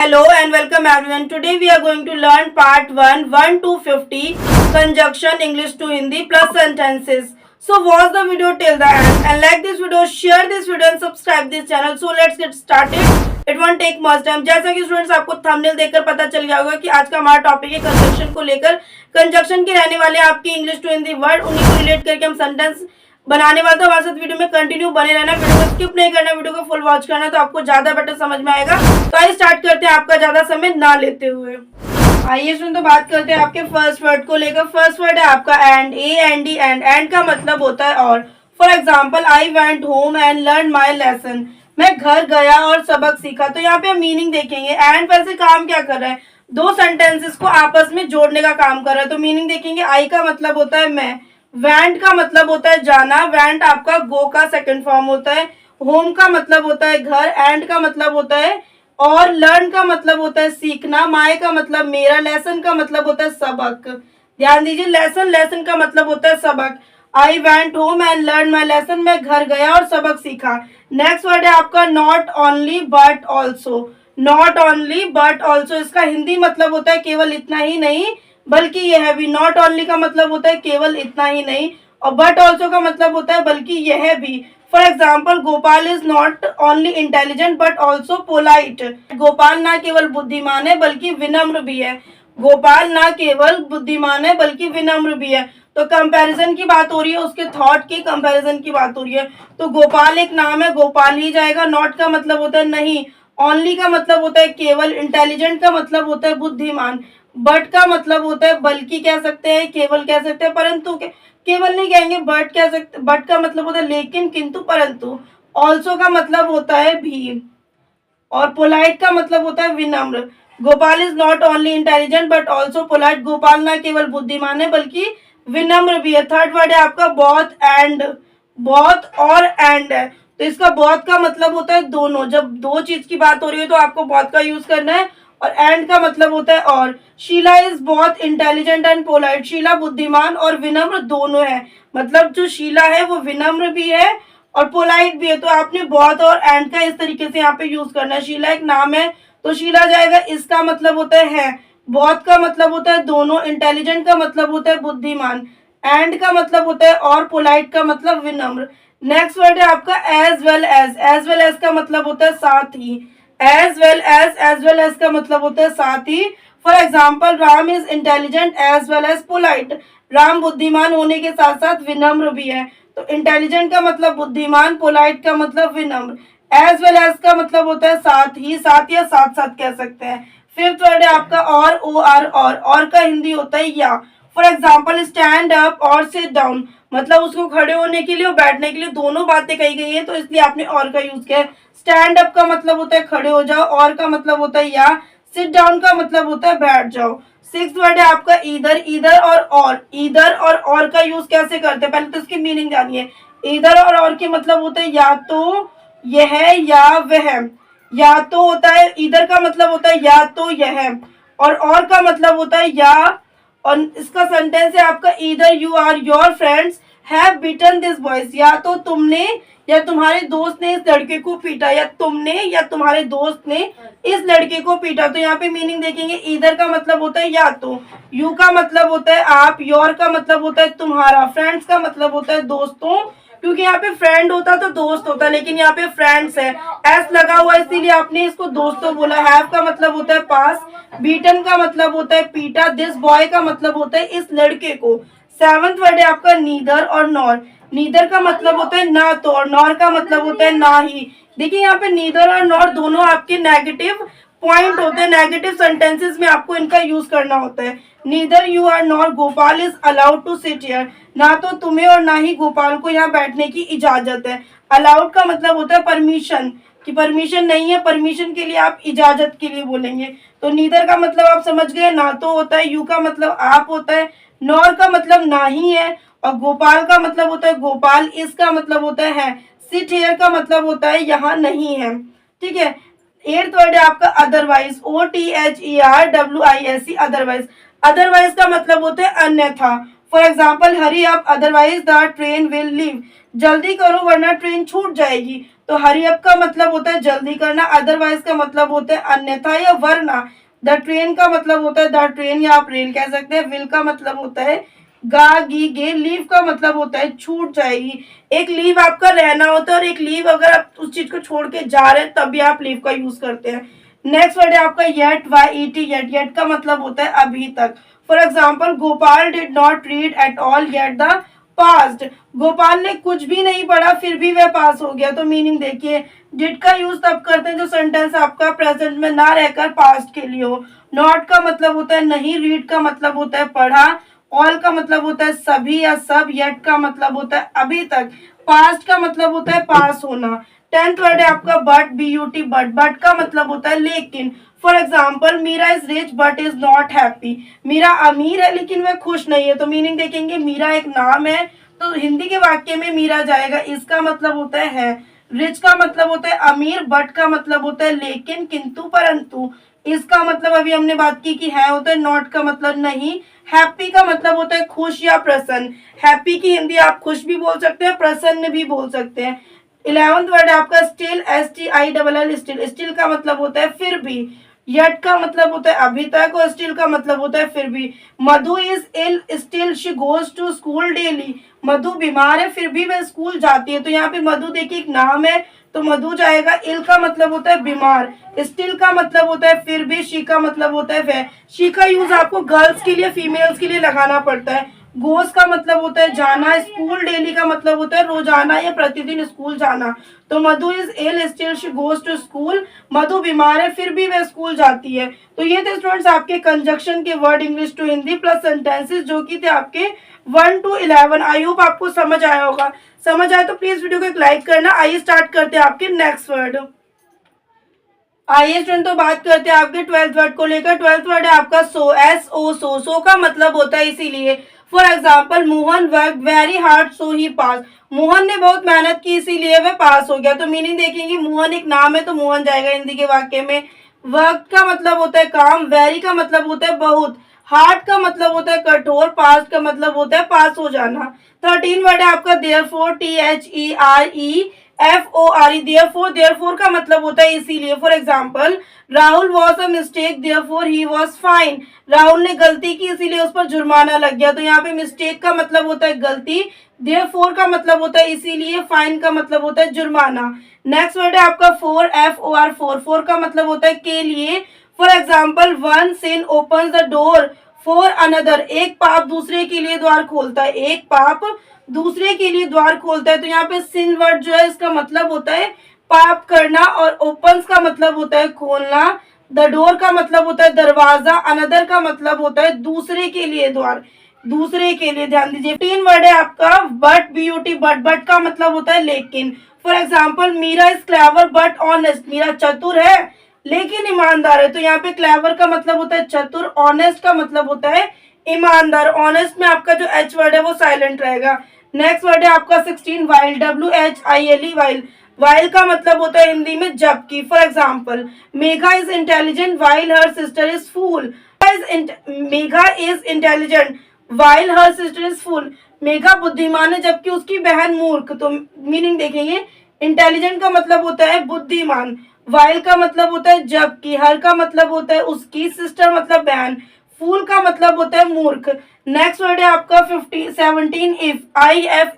Hello and welcome everyone. Today we are going to learn part 1 to 50 conjunction English to Hindi plus sentences. So watch the video till the end and like this video, share this video and subscribe this channel. So let's get started. It won't take much time. जैसा कि students आपको thumbnail देखकर पता चल गया होगा कि आज का हमारा टॉपिक है कंजक्शन को लेकर। कंजक्शन के रहने वाले आपकी इंग्लिश टू हिंदी वर्ड, उन्हीं को रिलेट करके हम सेंटेंस बनाने वाला था। हमारे साथ वीडियो में कंटिन्यू बने रहना, वीडियो को स्किप नहीं करना, वीडियो को फुल वॉच करना, तो आपको ज्यादा बेटर समझ में आएगा। तो आइए स्टार्ट करते हैं आपका ज्यादा समय ना लेते हुए। आइए सुन, तो बात करते हैं आपके फर्स्ट वर्ड को लेकर। फर्स्ट वर्ड है आपका एंड, A-N-D, एंड का मतलब होता है और। For example, I went home and learn my lesson, मैं घर गया और सबक सीखा। तो यहाँ पे हम मीनिंग देखेंगे। एंड वैसे काम क्या कर रहा है, दो सेंटेंसेस को आपस में जोड़ने का काम कर रहा है। तो मीनिंग देखेंगे, आई का मतलब होता है मैं, वेंट का मतलब होता है जाना, वेंट आपका गो का सेकंड फॉर्म होता है, होम का मतलब होता है घर, एंड का मतलब होता है और, लर्न का मतलब होता है सीखना, माय का मतलब मेरा, लेसन का मतलब होता है सबक। ध्यान दीजिए, लेसन का मतलब होता है सबक। I went home and learn my lesson, मैं घर गया और सबक सीखा। नेक्स्ट वर्ड है आपका not only but also. Not only but also, इसका हिंदी मतलब होता है केवल इतना ही नहीं बल्कि यह भी। नॉट ओनली का मतलब होता है केवल इतना ही नहीं, और बट ऑल्सो का मतलब होता है बल्कि यह भी। For example, Gopal is not only intelligent but also polite. Gopal ना केवल बुद्धिमान है बल्कि विनम्र भी है। गोपाल ना केवल बुद्धिमान है बल्कि विनम्र भी है। तो कंपैरिजन की बात हो रही है, उसके थॉट की कंपैरिजन की बात हो रही है। तो गोपाल एक नाम है, गोपाल ही जाएगा। नॉट का मतलब होता है नहीं, ओनली का मतलब होता है केवल, इंटेलिजेंट का मतलब होता है बुद्धिमान, बट का मतलब होता है बल्कि कह सकते हैं, केवल कह सकते हैं, परंतु केवल नहीं कहेंगे, बट कह सकते। बट का मतलब होता है लेकिन, किंतु, परंतु। ऑल्सो का मतलब होता है भी, और पोलाइट का मतलब होता है विनम्र। Gopal is not only intelligent but also polite, Gopal ना केवल बुद्धिमान है बल्कि विनम्र भी है। थर्ड वर्ड है आपका बोथ एंड, बोथ और एंड है। तो इसका बोथ का मतलब होता है दोनों। जब दो चीज की बात हो रही है तो आपको बोथ का यूज करना है, और एंड का मतलब होता है और। Sheela is both intelligent and polite, Sheela बुद्धिमान और विनम्र दोनों है। मतलब जो शीला है वो विनम्र भी है और पोलाइट भी है। तो आपने बोथ और एंड का इस तरीके से यहाँ पे यूज करना है। शीला एक नाम है तो शीला जाएगा, इसका मतलब होता है। बोथ का मतलब होता है दोनों, इंटेलिजेंट का मतलब होता है बुद्धिमान, एंड का मतलब होता है और, पोलाइट का मतलब विनम्र। नेक्स्ट वर्ड है आपका as well as. As well as का मतलब होता है साथ ही। एज वेल एज का मतलब होता है साथ ही। For example, Ram is intelligent as well as polite, Ram बुद्धिमान होने के साथ साथ विनम्र भी है। तो इंटेलिजेंट का मतलब बुद्धिमान, पोलाइट का मतलब विनम्र। एज वेल एज का मतलब होता है साथ ही, साथ या साथ साथ कह सकते हैं। फिफ्थ वर्ड है आपका और, OR, और का हिंदी होता है या। फॉर एग्जाम्पल, स्टैंड अप और सिट डाउन, मतलब उसको खड़े होने के लिए और बैठने के लिए दोनों बातें कही गई है, तो इसलिए आपने और का यूज किया है। स्टैंड अप का मतलब होता है खड़े हो जाओ, और का मतलब होता है या। सिट डाउन का मतलब होता है बैठ जाओ। सिक्स्थ वर्ड है आपका ईदर। ईदर और, ईदर और का यूज कैसे करते हैं, पहले तो इसकी मीनिंग जानिए। ईदर और के मतलब होता है या तो यह या वह। या तो होता है, ईदर का मतलब होता है या तो यह, और का मतलब होता है या। और इसका सेंटेंस है आपका, either you or your friends have beaten this boys, या तो तुमने या तुम्हारे दोस्त ने इस लड़के को पीटा, या तुमने या तुम्हारे दोस्त ने इस लड़के को पीटा। तो यहाँ पे मीनिंग देखेंगे, ईदर का मतलब होता है या तो, यू का मतलब होता है आप, योर का मतलब होता है तुम्हारा, फ्रेंड्स का मतलब होता है दोस्तों, क्योंकि यहाँ पे फ्रेंड होता तो दोस्त होता, लेकिन यहाँ पे फ्रेंड्स है, एस लगा हुआ इसीलिए आपने इसको दोस्तों बोला। हैव का मतलब होता है पास, बीटन का मतलब होता है पीटा, दिस बॉय का मतलब होता है इस लड़के को। सेवंथ वर्ड है आपका नीदर और नॉर। नीदर का मतलब होता है ना तो, और नॉर का मतलब होता है ना ही। देखिए यहाँ पे नीदर और नॉर दोनों आपके नेगेटिव पॉइंट होते हैं, नेगेटिव सेंटेंसेस में आपको इनका यूज करना होता है। Neither you are nor Gopal is allowed to sit here, ना तो तुम्हें और ना ही गोपाल को यहाँ बैठने की इजाजत है। अलाउड का मतलब होता है परमिशन, कि परमिशन नहीं है, परमिशन के लिए आप इजाजत के लिए बोलेंगे। तो नीदर का मतलब आप समझ गए, ना तो होता है, यू का मतलब आप होता है, नॉर का मतलब ना ही है, और गोपाल का मतलब होता है गोपाल, इसका मतलब होता है सिट हियर का मतलब होता है यहाँ नहीं है। ठीक है। एट्थ वर्ड है आपका अदरवाइज, OTHERWISE, अदरवाइज। अदरवाइज का मतलब होता है अन्यथा। For example hurry up otherwise the train will leave, जल्दी करो वरना ट्रेन छूट जाएगी। तो हरी अप का मतलब होता है जल्दी करना, अदरवाइज का मतलब होता है अन्यथा या वरना, द ट्रेन का मतलब होता है द ट्रेन या आप रेल कह सकते हैं, विल का मतलब होता है गा गी गे, लीव का मतलब होता है छूट जाएगी। एक लीव आपका रहना होता है और एक लीव अगर आप उस चीज को छोड़ के जा रहे हैं तभी आप लीव का यूज करते हैं। नेक्स्ट वर्ड है आपका yet, Y E T, yet. Yet का मतलब होता है अभी तक। For example Gopal did not read at all yet the passed, Gopal ने कुछ भी नहीं पढ़ा फिर भी वह पास हो गया। तो मीनिंग देखिए, डिड का यूज तब करते हैं जो सेंटेंस आपका प्रेजेंट में ना रहकर पास्ट के लिए हो। नॉट का मतलब होता है नहीं, रीड का मतलब होता है पढ़ा, ऑल का मतलब होता है सभी या सब, येट का मतलब होता है अभी तक, पास्ट का मतलब होता है पास होना। 10th वर्ड है आपका but, B U T, but. But का मतलब होता है लेकिन। For example Meera is rich but is not happy, Meera अमीर है लेकिन वह खुश नहीं है। तो मीनिंग देखेंगे, मीरा एक नाम है तो हिंदी के वाक्य में मीरा जाएगा, इसका मतलब होता है। रिच का मतलब होता है अमीर, बट का मतलब होता है लेकिन, किंतु, परंतु। इसका मतलब अभी हमने बात की कि है होता है, नॉट का मतलब नहीं। हैप्पी का मतलब होता है खुश या प्रसन्न, हैप्पी की हिंदी आप खुश भी बोल सकते हैं, प्रसन्न भी बोल सकते हैं। 11th वर्ड है आपका still, S T I double L, still. Still का मतलब होता है फिर भी, यट का मतलब होता है अभी तक और स्टिल का मतलब होता है फिर भी। Madhu is ill still she goes to school daily, Madhu बीमार है फिर भी वह स्कूल जाती है। तो यहाँ पे मधु देखिए एक नाम है तो मधु जाएगा। इल का मतलब होता है बीमार, स्टिल का मतलब होता है फिर भी, शी का मतलब होता है वह। शी का यूज आपको गर्ल्स के लिए, फीमेल्स के लिए लगाना पड़ता है। गोज का मतलब होता है जाना, स्कूल डेली का मतलब होता है रोजाना या प्रतिदिन स्कूल जाना। तो Madhu is ill still she goes to school, Madhu बीमार है फिर भी वह स्कूल जाती है। तो ये थे स्टूडेंट्स आपके कंजक्शन के word English to Hindi plus sentences जो कि थे आपके 1 to 11। आई होप आपको समझ आया होगा। समझ आया तो प्लीज वीडियो को एक लाइक करना। आइए स्टार्ट करते हैं आपके नेक्स्ट वर्ड। आइए स्टूडेंट तो बात करते हैं आपके 12th वर्ड को लेकर। 12th वर्ड है आपका सो, एस ओ, सो का मतलब होता है इसीलिए। For example Mohan work very hard so he pass, Mohan ने बहुत मेहनत की इसीलिए वह पास हो गया। तो मीनिंग देखेंगे, मोहन एक नाम है तो मोहन जाएगा हिंदी के वाक्य में। वर्क का मतलब होता है काम, वेरी का मतलब होता है बहुत, हार्ड का मतलब होता है कठोर, पास का मतलब होता है पास हो जाना। 13 वर्ड है आपका therefore, T H E R E F O R E, therefore. Therefore का मतलब होता है इसीलिए। For example Rahul was a mistake therefore he was fine, Rahul ने गलती की इसीलिए उस पर जुर्माना लग गया। तो यहाँ पे मिस्टेक का मतलब होता है गलती, देयरफॉर का मतलब होता है इसीलिए, फाइन का मतलब होता है जुर्माना। नेक्स्ट वर्ड है आपका for, F O R, for. For का मतलब होता है के लिए। For example one sin open the door for another, एक पाप दूसरे के लिए द्वार खोलता है, एक पाप दूसरे के लिए द्वार खोलता है। तो यहाँ पे सिन वर्ड जो है इसका मतलब होता है पाप करना और ओपन्स का मतलब होता है खोलना, द डोर का मतलब होता है दरवाजा, अनदर का मतलब होता है दूसरे के लिए द्वार, दूसरे के लिए। ध्यान दीजिए। 3 वर्ड है आपका but, B U T, but. But का मतलब होता है लेकिन। For example Meera is clever but honest, Meera चतुर है लेकिन ईमानदार है। तो यहाँ पे क्लेवर का मतलब होता है चतुर, ऑनेस्ट का मतलब होता है ईमानदार। ऑनेस्ट में आपका जो एच वर्ड है वो साइलेंट रहेगा। नेक्स्ट वर्ड है आपका 16 while, W H I L E, while. While का मतलब होता है हिंदी में जबकि। For example Megha is intelligent while her sister is fool, Megha is intelligent while her sister is fool, Megha बुद्धिमान है जबकि उसकी बहन मूर्ख। तो मीनिंग देखेंगे, इंटेलिजेंट का मतलब होता है बुद्धिमान, वाइल का मतलब होता है जबकि, हर का मतलब होता है उसकी, सिस्टर मतलब बहन, फूल का मतलब होता है मूर्ख। नेक्स्ट वर्ड है आपका 17 इफ, आई एफ,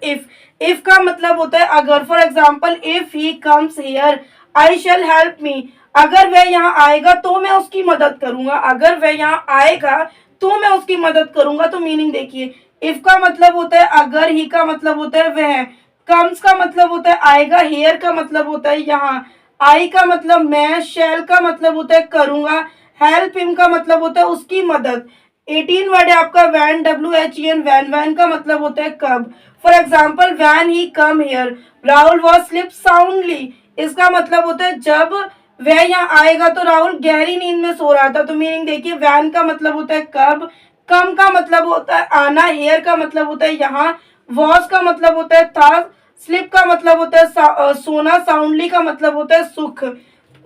इफ का मतलब होता है अगर। For example if he comes here I shall help me, अगर वह यहाँ आएगा तो मैं उसकी मदद करूंगा, अगर वह यहाँ आएगा तो मैं उसकी मदद करूंगा। तो मीनिंग देखिए, इफ का मतलब होता है अगर, ही का मतलब होता है वह, कम्स का मतलब होता है आएगा, हेयर का मतलब होता है यहाँ, आई का मतलब मैं, शेल का मतलब होता है करूंगा, हेल्प हिम का मतलब होता है उसकी मदद। 18 वर्ड है आपका when, W H E N, when. When का मतलब होता है कब। For example when he come here Rahul was sleep soundly, इसका मतलब होता है जब वह यहाँ आएगा तो राहुल गहरी नींद में सो रहा था। तो मीनिंग देखिए, वैन का मतलब होता है कब, कम का मतलब होता है आना, हेयर का मतलब होता है यहाँ, वॉज का मतलब होता है था, स्लिप का मतलब होता है सोना, साउंडली का मतलब होता है सुख।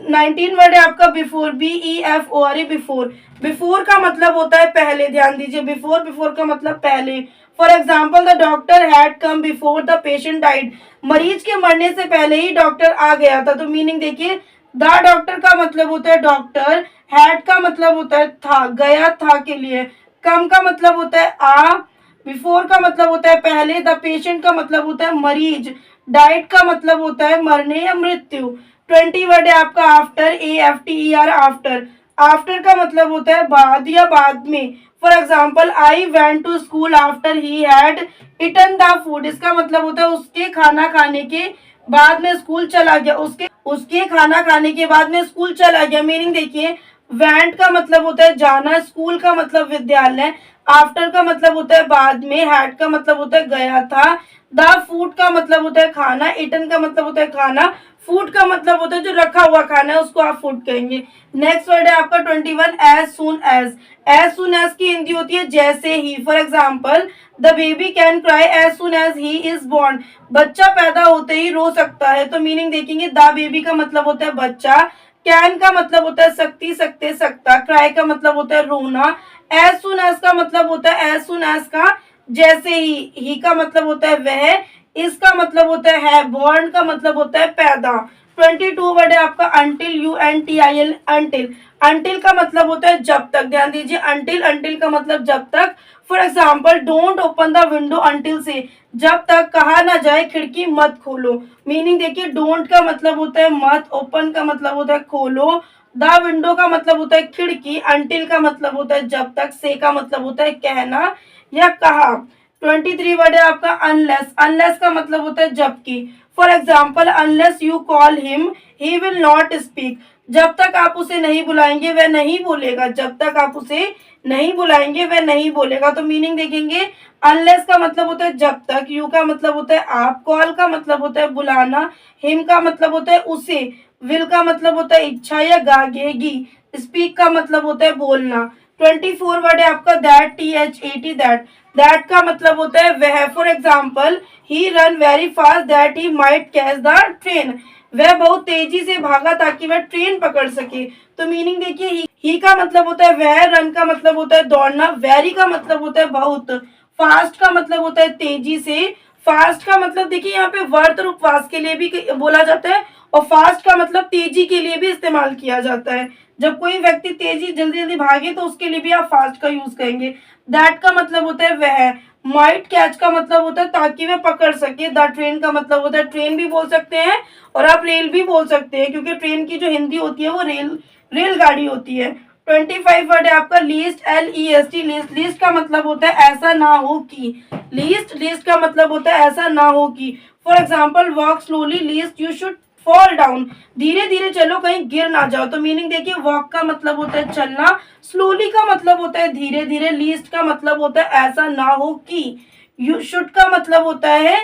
19 वर्ड है आपका before, B E F O R E, before. Before का मतलब होता है पहले। ध्यान दीजिए, बिफोर, बिफोर का मतलब पहले। For example the doctor had come before the patient died, मरीज के मरने से पहले ही डॉक्टर आ गया था। तो मीनिंग देखिए, द डॉक्टर का मतलब होता है डॉक्टर, हैड का मतलब होता है था, गया था के लिए, कम का मतलब होता है आ, बिफोर का मतलब होता है पहले, द पेशेंट का मतलब होता है मरीज, डाइट का मतलब होता है मरने या मृत्यु। 20 वर्ड है आपका आफ्टर, AFTER, आफ्टर। आफ्टर का मतलब होता है बाद या बाद में। For example I went to school after he had eaten the food, इसका मतलब होता है उसके खाना खाने के बाद में स्कूल चला गया, उसके उसके खाना खाने के बाद में स्कूल चला गया। मीनिंग देखिए, वेंट का मतलब होता है जाना, स्कूल का मतलब विद्यालय, आफ्टर का मतलब होता है बाद में, हैड का मतलब होता है गया था, द फूड का मतलब होता है खाना, इटन का मतलब होता है खाना, फूड का मतलब होता है जो रखा हुआ खाना है उसको आप फूड कहेंगे। नेक्स्ट वर्ड है आपका 21 as soon as. As soon as की हिंदी होती है जैसे ही। For example the baby can cry as soon as he is born, बच्चा पैदा होते ही रो सकता है। तो मीनिंग देखेंगे, द बेबी का मतलब होता है बच्चा, कैन का मतलब होता है सकती, सकते, सकता, क्राई का मतलब होता है रोना, एज सुन एज का मतलब होता है एज सुन एज का जैसे ही का मतलब होता है वह, इसका मतलब होता है बॉर्न का मतलब होता है पैदा। 22 वर्ड है आपका अंटिल, UNTIL, अंटिल। अंटिल का मतलब होता है जब तक, ध्यान दीजिए, अंटिल, अंटिल का मतलब जब तक। For example don't open the window until से, जब तक कहा ना जाए खिड़की मत खोलो। मीनिंग देखिए, डोंट का मतलब होता है मत, ओपन का मतलब होता है खोलो, द विंडो का मतलब होता है खिड़की, अंटिल का मतलब होता है जब तक, से का मतलब होता है कहना या कहा। 23 वर्ड है आपका अनलेस। अनलेस का मतलब होता है जबकि। For example unless you call him he will not speak, जब तक आप उसे नहीं बुलाएंगे वह नहीं बोलेगा, जब तक आप उसे नहीं बुलाएंगे वह नहीं बोलेगा। तो मीनिंग देखेंगे, अनलेस का मतलब होता है जब तक, यू का मतलब होता है आप, कॉल का मतलब होता है बुलाना, हिम का मतलब होता है उसे, विल का मतलब होता है इच्छा या गागेगी, स्पीक का मतलब होता है बोलना। 24 वर्ड है आपका दैट, THAT, दैट। दैट का मतलब होता है वह। For example he run very fast that he might catch the train, वह बहुत तेजी से भागा ताकि वह ट्रेन पकड़ सके। तो मीनिंग देखिए, ही का मतलब होता है वह, रन का मतलब होता है दौड़ना, वेरी का मतलब होता है बहुत, फास्ट का मतलब होता है तेजी से। फास्ट का मतलब देखिए यहाँ पे वर्त और उपवास के लिए भी बोला जाता है, और फास्ट का मतलब तेजी के लिए भी इस्तेमाल किया जाता है। जब कोई व्यक्ति तेजी जल्दी जल्दी भागे तो उसके लिए भी आप फास्ट का यूज करेंगे। दैट का मतलब होता है वह, माइट कैच का मतलब होता है ताकि वह पकड़ सके, द ट्रेन का मतलब होता है ट्रेन भी बोल सकते हैं और आप रेल भी बोल सकते हैं, क्योंकि ट्रेन की जो हिंदी होती है वो रेलगाड़ी होती है। 25 वर्ड है आपका लीस्ट, LEST, लीस्ट। लीस्ट का मतलब होता है ऐसा ना हो कि, लीस्ट, लीस्ट का मतलब होता है ऐसा ना हो कि। For example walk slowly least you should fall down, धीरे धीरे चलो कहीं गिर ना जाओ। तो मीनिंग देखिए, वॉक का मतलब होता है चलना, स्लोली का मतलब होता है धीरे धीरे, लीस्ट का मतलब होता है ऐसा ना हो कि, यू शुड का मतलब होता है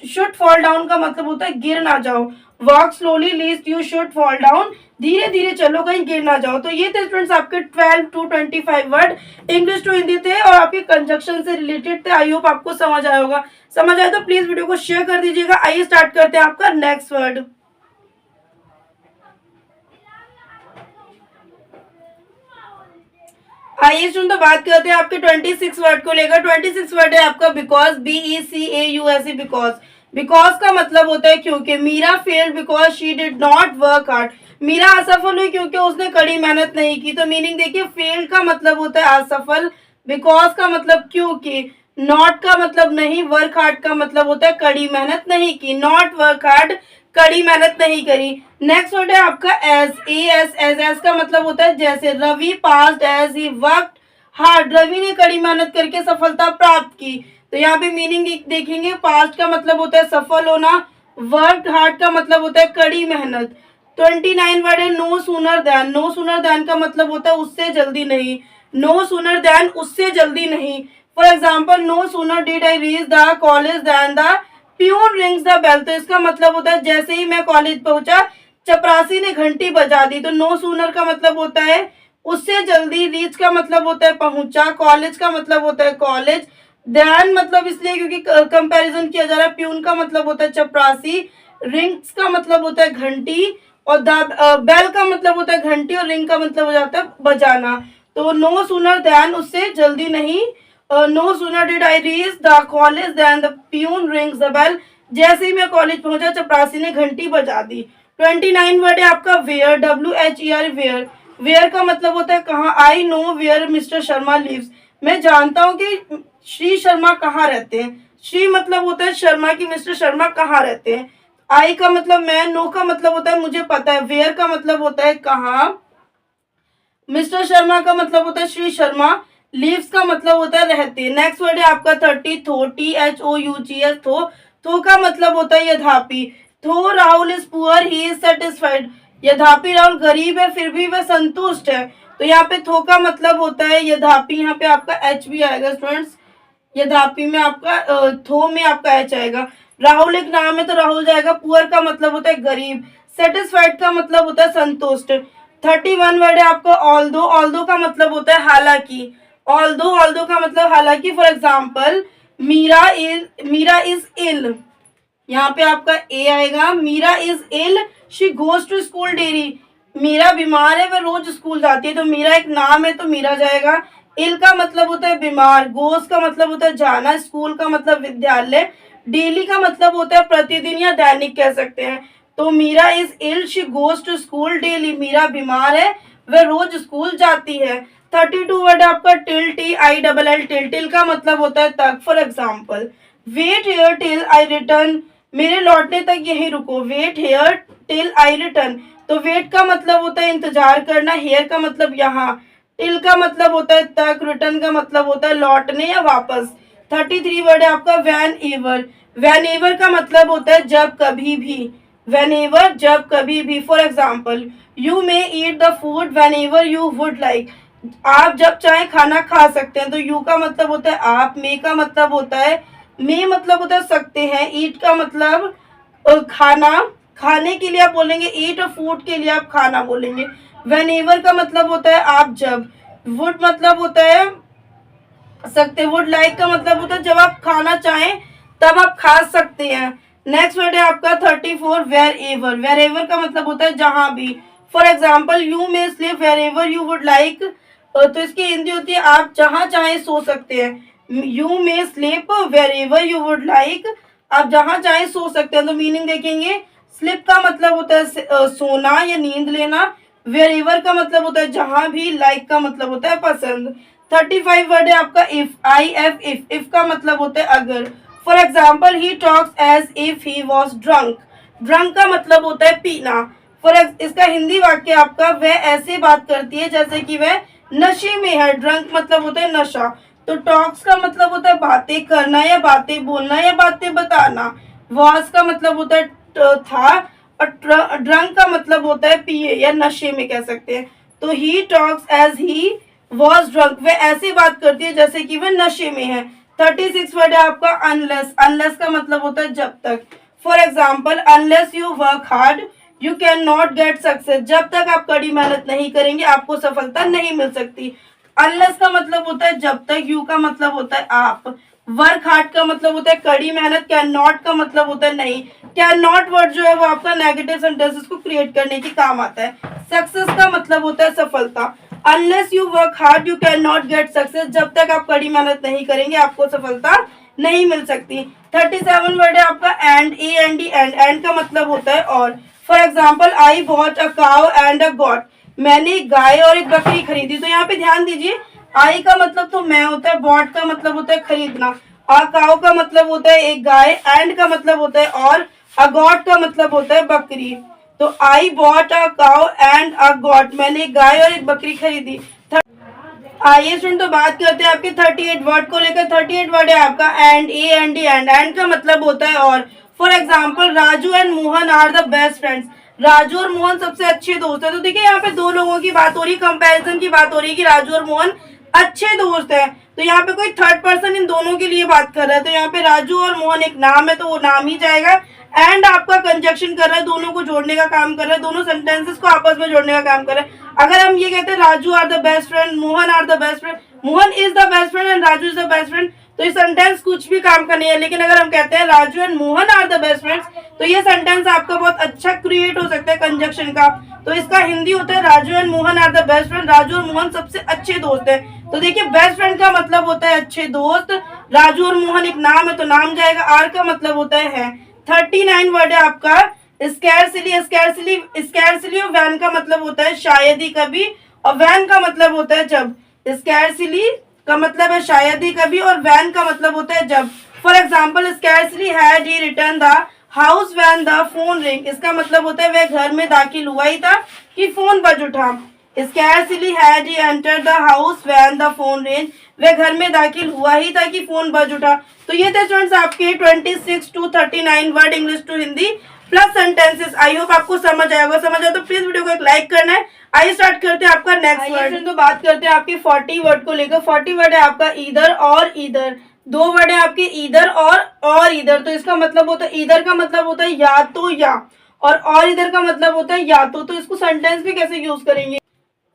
शुड फॉल डाउन का मतलब होता है गिर ना जाओ। Walk slowly least you should fall down, धीरे धीरे चलो कहीं गिर ना जाओ। तो ये थे स्टूडेंट्स आपके 12 to 25 word, English to Hindi थे और आपके कंजक्शन से रिलेटेड थे। आई होप आपको समझ आया होगा। समझ आया तो प्लीज वीडियो को शेयर कर दीजिएगा। आइए स्टार्ट करते हैं आपका नेक्स्ट वर्ड। आइए सुन, तो बात करते हैं आपके 26 वर्ड को लेकर। 26 वर्ड है आपका बिकॉज, BECAUSE, बिकॉज। बिकॉज का मतलब होता है क्योंकि। Meera failed because she did not work hard, Meera असफल हुई क्योंकि उसने कड़ी मेहनत नहीं की। तो मीनिंग देखिए, फेल्ड का मतलब होता है असफल, बिकॉज का मतलब क्योंकि, नॉट का मतलब नहीं, वर्क हार्ड का मतलब होता है कड़ी मेहनत नहीं की, नॉट वर्क हार्ड, कड़ी मेहनत नहीं करी। नेक्स्ट वर्ड है आपका एज, एज का मतलब होता है जैसे। Ravi passed as he worked hard, Ravi ने कड़ी मेहनत करके सफलता प्राप्त की। तो यहाँ पे मीनिंग देखेंगे, पास्ट का मतलब होता है सफल होना, वर्कड हार्ड का मतलब होता है कड़ी मेहनत। 29 वर्ड है no sooner than. No sooner than का मतलब होता है उससे जल्दी नहीं, नो सूनर देन उससे जल्दी नहीं। For example no sooner did I reach the college than the peon rings the bell, तो इसका मतलब होता है जैसे ही मैं कॉलेज पहुंचा चपरासी ने घंटी बजा दी। तो नो सूनर का मतलब होता है उससे जल्दी, रीच का मतलब होता है पहुंचा, कॉलेज का मतलब होता है कॉलेज, ध्यान मतलब इसलिए क्योंकि कंपैरिजन किया जा रहा है, प्यून का मतलब होता है चपरासी, रिंग्स का मतलब होता है घंटी, और बेल का मतलब होता है घंटी, और रिंग का मतलब हो जाता है बजाना। तो नो सूनर ध्यान उससे जल्दी नहीं no sooner did I reach the college than the peon rings the bell. जैसे ही मैं कॉलेज पहुंचा चपरासी ने घंटी बजा दी। 29 वर्ड है आपका वेयर, WHER वेयर। वेयर का मतलब होता है कहाँ। I know where mister Sharma lives. मैं जानता हूँ कि श्री शर्मा कहाँ रहते हैं। श्री मतलब होता है शर्मा की मिस्टर शर्मा कहाँ रहते हैं। आई का मतलब मैं, नो का मतलब होता है मुझे पता है, वेयर का मतलब होता है कहाँ, मिस्टर शर्मा का मतलब होता है श्री शर्मा, लीव्स का मतलब होता है रहते। नेक्स्ट वर्ड है आपका 30 थो, THOUGS थो। थो का मतलब होता है यद्यपि। थो Rahul is poor he is satisfied. यद्यपि राहुल गरीब है फिर भी वह संतुष्ट है। तो यहाँ पे थो का मतलब होता है यद्यपि, यहाँ पे आपका एच भी आएगा स्टूडेंट्स। यद्यपि में आपका थो में आपका एच आएगा। राहुल एक नाम है तो राहुल जाएगा। पुअर का मतलब होता है गरीब। सेटिस्फाइड का मतलब होता है संतुष्ट। 31 वर्ड है आपका ऑल्दो। ऑल्दो का मतलब होता है हालांकि। ऑल्दो का मतलब हालांकि। For example Meera is ill, यहाँ पे आपका ए आएगा। Meera is ill, she goes to school daily. Meera बीमार है वह रोज स्कूल जाती है। तो मीरा एक नाम है तो मीरा जाएगा। इल का मतलब होता है बीमार। गोज का मतलब होता है जाना। स्कूल का मतलब विद्यालय। डेली का मतलब होता है प्रतिदिन या दैनिक कह सकते हैं। तो Meera is ill, she goes to school daily. Meera बीमार है वह रोज स्कूल जाती है। 32 वर्ड आपका टिल, TILL टिल। टिल का मतलब होता है तक। For example wait here till I return, मेरे लौटने तक यहीं रुको। Wait here till I return. तो वेट का मतलब होता है इंतजार करना। हेयर का मतलब यहाँ। टिल का मतलब होता है तक। रिटर्न का मतलब होता है लौटने या वापस। 33 वर्ड है आपका वैन एवर। वैन एवर का मतलब होता है जब कभी भी। वेन एवर जब कभी भी। For example you may eat the food when ever you would like. आप जब चाहे खाना खा सकते हैं। तो यू का मतलब होता है आप। मे का मतलब होता है, मे मतलब होता है सकते हैं। ईट का मतलब खाना, खाने के लिए आप बोलेंगे ईट, और फूड के लिए आप खाना बोलेंगे। वेन एवर का मतलब होता है आप जब। वुड मतलब होता है सकते। वुड लाइक का मतलब होता है जब आप खाना चाहें तब आप खा सकते हैं। नेक्स्ट वर्ड है आपका 34 वेर एवर। वेर एवर का मतलब होता है जहां भी। For example you may sleep wherever you would like. तो इसकी हिंदी होती है आप जहां चाहे सो सकते हैं। You may sleep wherever you would like, आप जहां चाहे सो सकते हैं। तो मीनिंग देखेंगे। स्लिप का मतलब होता है सोना या नींद लेना। वेर एवर का मतलब होता है जहां भी। लाइक का मतलब होता है पसंद। 35 वर्ड है आपका इफ, IF इफ। इफ का मतलब होता है अगर। For example he talks as if he was drunk. Drunk का मतलब होता है पीना। इसका हिंदी वाक्य आपका वह ऐसे बात करती है जैसे कि वह नशे में है। ड्रंक मतलब होता है नशा। तो टॉक्स का मतलब होता है बातें करना या बातें बोलना या बातें बताना। वॉज का मतलब होता है था। और ड्रंक का मतलब होता है पिए या नशे में कह सकते हैं। तो he talks as he was drunk, वह ऐसी बात करती है जैसे कि वह नशे में है। 36 वर्ड है आपका अनलेस। अनलेस का मतलब होता है जब तक। For example unless you work hard you can not get success. जब तक आप कड़ी मेहनत नहीं करेंगे आपको सफलता नहीं मिल सकती। अनलेस का मतलब होता है जब तक। यू का मतलब होता है आप। वर्क हार्ड का मतलब होता है कड़ी मेहनत। कैन नॉट का मतलब होता है नहीं। कैन नॉट वर्ड जो है वो आपका नेगेटिव सेंटेंसेस को क्रिएट करने के काम आता है। सक्सेस का मतलब होता है सफलता। Unless you work hard you can not get success. जब तक आप कड़ी मेहनत नहीं करेंगे आपको सफलता नहीं मिल सकती। 37 वर्ड है आपका एंड, AND एंड। एंड का मतलब होता है और। For example I bought a cow and a got, मैंने एक गाय और एक बकरी खरीदी। तो यहाँ पे ध्यान दीजिए आई का मतलब तो मैं होता है। बॉट का मतलब होता है खरीदना। अ काउ का मतलब होता है एक गाय। एंड का मतलब होता है और। अ गॉट का मतलब होता है बकरी। तो I bought a cow and a got, मैंने एक गाय और एक बकरी खरीदी। आइए स्टूडेंट तो बात करते हैं आपके 38 वर्ड को लेकर। 38 वर्ड है आपका एंड, AND एंड। एंड का मतलब होता है और। For example Raju and Mohan are the best friends. Raju और मोहन सबसे अच्छे दोस्त है। तो देखिए यहाँ पे दो लोगों की बात हो रही है, कंपैरिजन की बात हो रही है कि राजू और मोहन अच्छे दोस्त हैं। तो यहाँ पे कोई थर्ड पर्सन इन दोनों के लिए बात कर रहा है। तो यहाँ पे राजू और मोहन एक नाम है तो वो नाम ही जाएगा। एंड आपका कंजक्शन कर रहा है, दोनों को जोड़ने का काम कर रहा है, दोनों सेंटेंसेस को आपस में जोड़ने का काम कर रहा है। अगर हम ये कहते हैं Raju are the best friend, Mohan are the best friend, Mohan is the best friend and Raju is the best friend, तो ये सेंटेंस कुछ भी काम का नहीं है। लेकिन अगर हम कहते हैं Raju and Mohan are the best friends, तो ये सेंटेंस आपका बहुत अच्छा क्रिएट हो सकता है कंजक्शन का। तो इसका हिंदी होता है Raju and Mohan are the best friend. Raju और मोहन सबसे अच्छे दोस्त हैं। तो देखिए बेस्ट फ्रेंड का मतलब होता है अच्छे दोस्त। राजू और मोहन एक नाम है तो नाम जाएगा। आर का मतलब होता है 39 वर्ड है आपका स्कैरसिली। स्कैरसिली स्कैरसिली और वैन का मतलब होता है शायद ही कभी, और वैन का मतलब होता है जब। स्कैरसिली का मतलब है शायद ही कभी और वैन का मतलब होता है जब। For example scarcely had he return the house when the phone ring. इसका मतलब होता है वह घर में दाखिल हुआ ही था कि फोन बज उठा। Scarcely had he enter the house when the phone ring. वह घर में दाखिल हुआ ही था कि फोन बज उठा। तो ये थे स्टूडेंट्स आपके 26 to 39 word English to Hindi plus sentences. I hope आपको समझ आया होगा। समझ आया तो प्लीज वीडियो को एक लाइक करना है। आइए स्टार्ट करते हैं आपका नेक्स्ट वर्ड। तो बात करते हैं आपके 40 वर्ड को लेकर। 40 वर्ड है आपका ईदर और ईदर। दो वर्ड है आपके ईदर और ईदर। तो इसका मतलब होता है ईदर का मतलब होता है या तो या, और इधर का मतलब होता है या तो इसको सेंटेंस भी कैसे यूज करेंगे।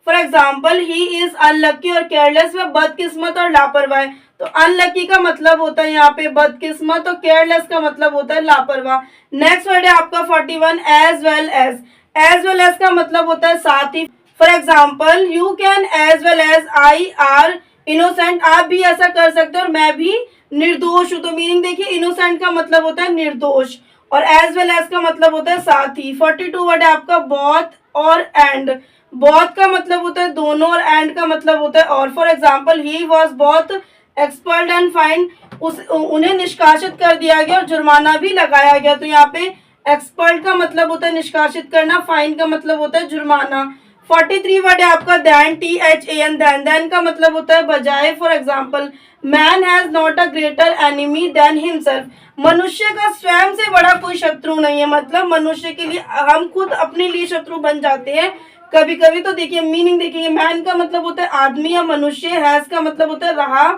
For example he is unlucky और केयरलेस, वह बदकिस्मत और लापरवाह। तो अनलकी का मतलब होता है यहाँ पे बदकिस्मत और केयरलेस का मतलब होता है लापरवाह। नेक्स्ट वर्ड है आपका 41 as well as. As well as का मतलब होता है साथ ही। For example you can as well as I are innocent. आप भी ऐसा कर सकते हो और मैं भी निर्दोष हूँ। तो मीनिंग देखिए इनोसेंट का मतलब होता है निर्दोष और एज वेल एज का मतलब होता है साथ ही। 42 वर्ड है आपका बोथ और एंड। बोथ का मतलब होता है दोनों और एंड का मतलब होता है और। For example he was both expert and fine. उन्हें निष्कासित कर दिया गया और जुर्माना भी लगाया गया। तो यहाँ पे एक्सपर्ट का मतलब होता है निष्कासित करना, फाइन का मतलब होता है जुर्माना। 43 वर्ड है आपका दैन THAN। दैन का मतलब होता है बजाय। For example man has not a greater enemy than himself. मनुष्य का स्वयं से बड़ा कोई शत्रु नहीं है। मतलब मनुष्य के लिए हम खुद अपने लिए शत्रु बन जाते हैं कभी कभी। तो देखिए मीनिंग देखिए मैन का मतलब होता है आदमी या मनुष्य। हैज का मतलब होता है रहा,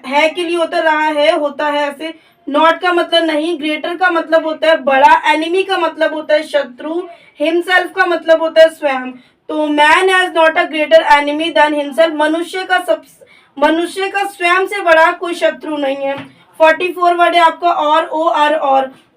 है के लिए होता है रहा है, होता है ऐसे। नॉट का मतलब नहीं। ग्रेटर का मतलब होता है बड़ा। एनिमी का मतलब होता है शत्रु। हिमसेल्फ का मतलब होता है स्वयं। तो man has not a greater enemy than himself. मनुष्य का स्वयं से बड़ा कोई शत्रु नहीं है। 44 वर्ड है आपका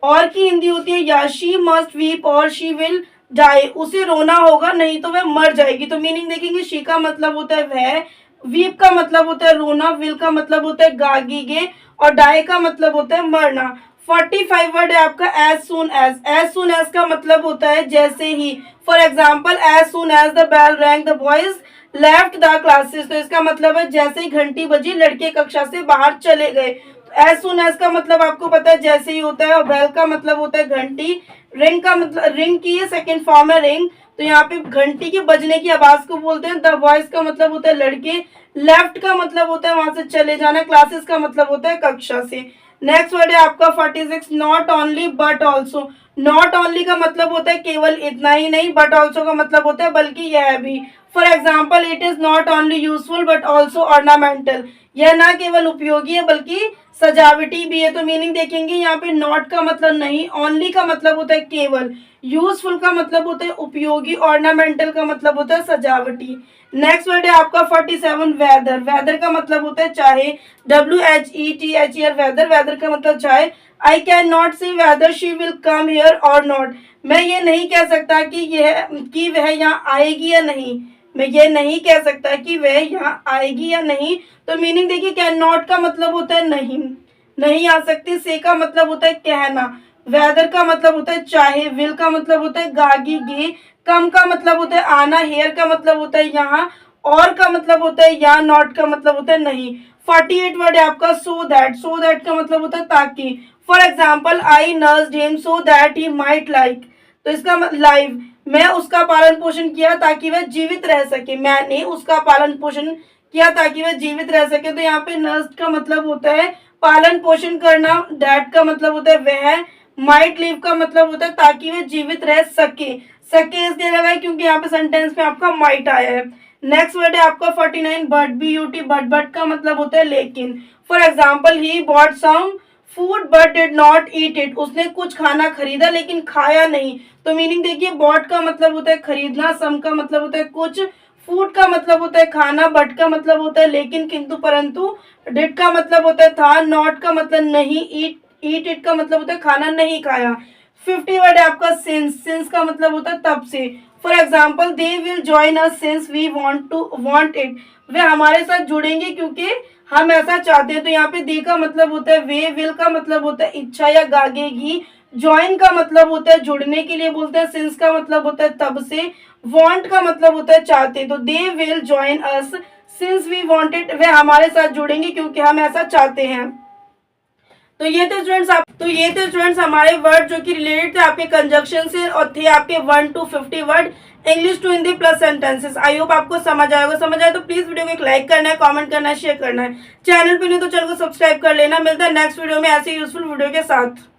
और की हिंदी होती है या शी मस्ट वीप और शी विल डाई। उसे रोना होगा नहीं तो वह मर जाएगी। तो मीनिंग देखेंगे शी का मतलब होता है वह, वीप का मतलब होता है रोना, विल का मतलब होता है गागीगे और डाई का मतलब होता है मरना। 45 वर्ड है आपका as soon as. As soon as का मतलब होता है जैसे ही। For example as soon as the bell rang the boys left the classes. तो इसका मतलब है जैसे ही घंटी बजी लड़के कक्षा से बाहर चले गए। एज सुन एज का मतलब आपको पता है जैसे ही होता है और बेल का मतलब होता है घंटी। रिंग का मतलब रिंग की सेकंड फॉर्म है रिंग। तो यहाँ पे घंटी के बजने की आवाज को बोलते हैं। द वॉइस का मतलब होता है लड़के। लेफ्ट का मतलब होता है वहां से चले जाना। क्लासेस का मतलब होता है कक्षा से। नेक्स्ट वर्ड है आपका 46 not only but also. Not only का मतलब होता है केवल इतना ही नहीं, बट ऑल्सो का मतलब होता है बल्कि यह भी। For example it is not only useful but also ornamental. यह न केवल उपयोगी है बल्कि सजावटी भी है। तो मीनिंग देखेंगे यहाँ पे नॉट का मतलब नहीं, ओनली का मतलब होता है केवल, यूजफुल का मतलब होता है उपयोगी, ऑर्नामेंटल का मतलब होता है सजावटी। नेक्स्ट वर्ड है आपका 47 वेदर। वेदर का मतलब होता है चाहे। WHETHER weather. वेदर का मतलब चाहे। I can not see whether she will come here और नॉट। मैं ये नहीं कह सकता कि वह यहाँ आएगी या नहीं। मैं ये नहीं कह सकता कि वह यहाँ आएगी या नहीं। तो मीनिंग देखिए कैन नॉट का मतलब होता है नहीं, नहीं आ सकती। से का मतलब होता है कहना। वेदर का मतलब होता है चाहे। विल का मतलब होता है गागी गे। कम का मतलब होता है आना। हेयर का मतलब होता है यहाँ। और का मतलब होता है या। नॉट का मतलब होता है नहीं। 48 वर्ड है आपका सो दैट। सो दैट का मतलब होता है ताकि। For example I nursed him so that he might like. तो इसका लाइव, मैं उसका पालन पोषण किया ताकि वह जीवित रह सके। मैंने उसका पालन पोषण किया ताकि वह जीवित रह सके। तो यहाँ पे नर्स्ड का मतलब होता है पालन पोषण करना। दैट का मतलब होता है वह। माइट लिव का मतलब होता है ताकि वह जीवित रह सके। सके इसलिए लगा है क्योंकि यहाँ पे सेंटेंस में आपका माइट आया है। नेक्स्ट वर्ड है आपका 49 बट। BUT बट का मतलब होता है लेकिन। For example he bought some food but did not eat it. उसने कुछ खाना खरीदा लेकिन खाया नहीं। तो मीनिंग देखिए बॉट का मतलब होता है खरीदना। सम का मतलब होता है कुछ। फूड का मतलब होता है खाना। बट का मतलब होता है लेकिन, किंतु, परंतु। डिड का मतलब होता है था। नॉट का मतलब नहीं। ईट इट का मतलब होता है खाना नहीं खाया। 50 वर्ड है आपका सिंस। सिंस का मतलब होता है तब से। For example they will join us since we want it, वे हमारे साथ जुड़ेंगे क्योंकि हम ऐसा चाहते हैं। तो यहाँ पे दे का मतलब होता है वे, विल का मतलब होता है इच्छा या गागेगी, ज्वाइन का मतलब होता है जुड़ने के लिए बोलते हैं, सिंस का मतलब होता है तब से, वांट का मतलब होता है चाहते। तो they will join us since we want it, वे हमारे साथ जुड़ेंगे क्योंकि हम ऐसा चाहते हैं। तो ये थे स्टूडेंट्स हमारे वर्ड जो कि रिलेटेड थे आपके कंजक्शन से और थे आपके 1 to 50 word English to Hindi plus sentences. I hope आपको समझ आएगा। समझ आए तो प्लीज वीडियो को एक लाइक करना है, कमेंट करना है, शेयर करना है। चैनल पे नहीं तो चैनल को सब्सक्राइब कर लेना। मिलता है नेक्स्ट वीडियो में ऐसे यूजफुल वीडियो के साथ।